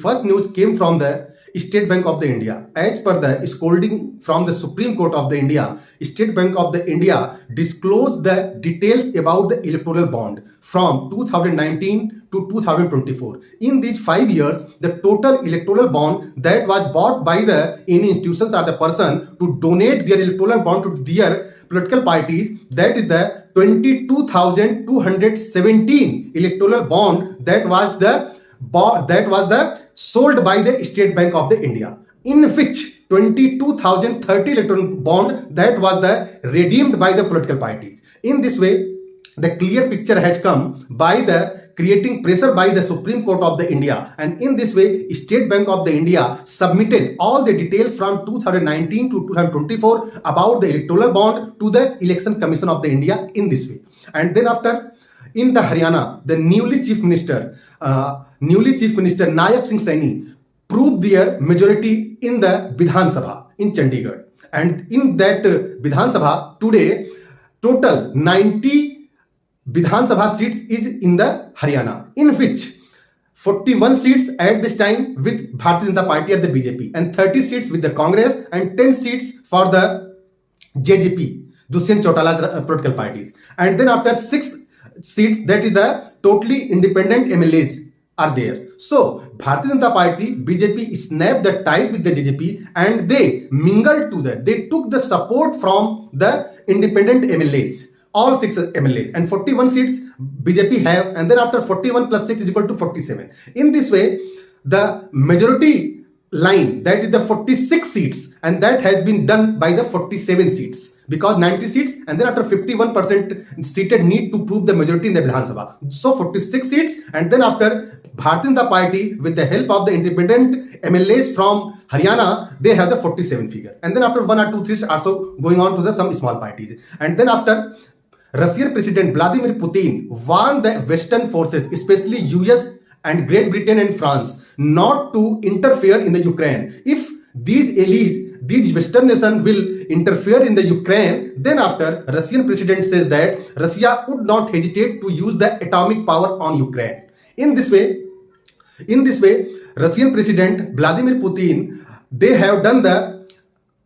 first news came from the State Bank of the India. As per the scolding from the Supreme Court of the India, State Bank of the India disclosed the details about the electoral bond from 2019 to 2024. In these 5 years, the total electoral bond that was bought by the any institutions or the person to donate their electoral bond to their political parties, that is the 22,217 electoral bond that was the sold by the State Bank of the India, in which 22,030 electoral bond that was the redeemed by the political parties. In this way, the clear picture has come by the creating pressure by the Supreme Court of the India, and in this way State Bank of the India submitted all the details from 2019 to 2024 about the electoral bond to the Election Commission of the India in this way. And then after, in the Haryana, the newly Chief Minister Nayak Singh Saini proved their majority in the Vidhan Sabha in Chandigarh, and in that Vidhan Sabha today total 90 Vidhan Sabha seats is in the Haryana, in which 41 seats at this time with Bharatiya Janata Party at the BJP, and 30 seats with the Congress, and 10 seats for the JJP, Dushyant Chautala's political parties. And then after 6 seats, that is the totally independent MLAs are there. So Bharatiya Janata Party, BJP snapped the tie with the JJP and they mingled to that. They took the support from the independent MLAs. All 6 MLAs, and 41 seats BJP have, and then after 41 plus 6 is equal to 47. In this way, the majority line, that is the 46 seats, and that has been done by the 47 seats, because 90 seats and then after 51% seated need to prove the majority in the Vidhan Sabha. So 46 seats, and then after Bharatiya Janata Party with the help of the independent MLAs from Haryana, they have the 47 figure, and then after 1 or 2 seats also going on to the some small parties. And then after, Russian President Vladimir Putin warned the Western forces, especially US and Great Britain and France, not to interfere in the Ukraine. If these allies, these Western nations will interfere in the Ukraine, then after Russian President says that Russia would not hesitate to use the atomic power on Ukraine. In this way, Russian President Vladimir Putin, they have done the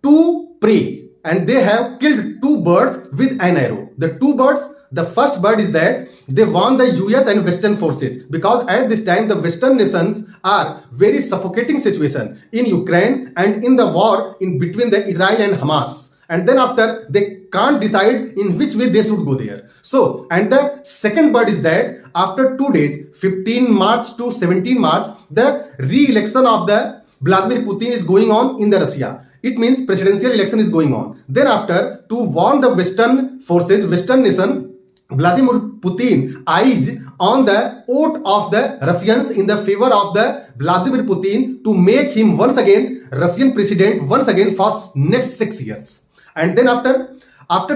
2 prey, and they have killed 2 birds with an arrow. The 2 birds, the first bird is that they warn the US and Western forces, because at this time the Western nations are very suffocating situation in Ukraine and in the war in between the Israel and Hamas. And then after, they can't decide in which way they should go there. So, and the second bird is that after 2 days, 15 March to 17 March, the re-election of the Vladimir Putin is going on in the Russia. It means presidential election is going on. Then after, to warn the Western forces, Western nation, Vladimir Putin eyes on the vote of the Russians in the favor of the Vladimir Putin to make him once again Russian president once again for next 6 years. And then after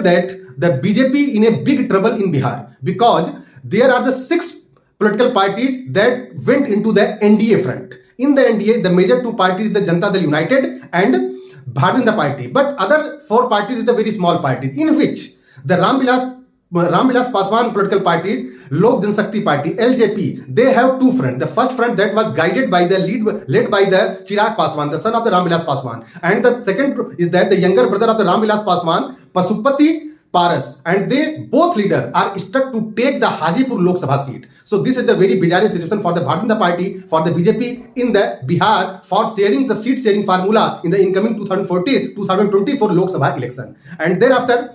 that, the BJP in a big trouble in Bihar, because there are the 6 political parties that went into the NDA front. In the NDA, the major 2 parties, the Janata Dal United and Bharatiya Janata Party, but other 4 parties is the very small parties, in which the Ramvilas Paswan political parties, Lok Janshakti Party, LJP, they have 2 fronts. The first front that was guided by the led by the Chirag Paswan, the son of the Ramvilas Paswan, and the second is that the younger brother of the Ramvilas Paswan, Pasupati Paras, and they both leaders are stuck to take the Hajipur Lok Sabha seat. So this is the very bizarre situation for the Bharatiya Janata Party, for the BJP in the Bihar, for sharing the seat sharing formula in the incoming 2024 Lok Sabha election. And thereafter,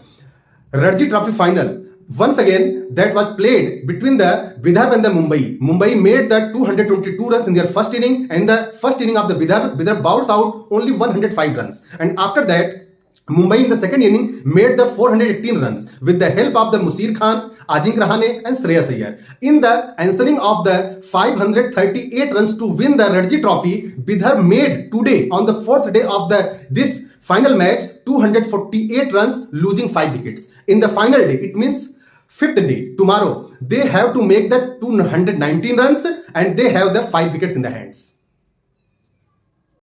Ranji Trophy final, once again that was played between the Vidarbha and the Mumbai. Mumbai made the 222 runs in their first inning, and the first inning of the Vidarbha bounced out only 105 runs. And after that, Mumbai in the second inning made the 418 runs with the help of the Musir Khan, Ajinkya Rahane and Shreyas Iyer. In the answering of the 538 runs to win the Ranji Trophy, Vidarbha made today on the 4th day of this final match 248 runs, losing 5 wickets. In the final day, it means 5th day, tomorrow, they have to make the 219 runs and they have the 5 wickets in the hands.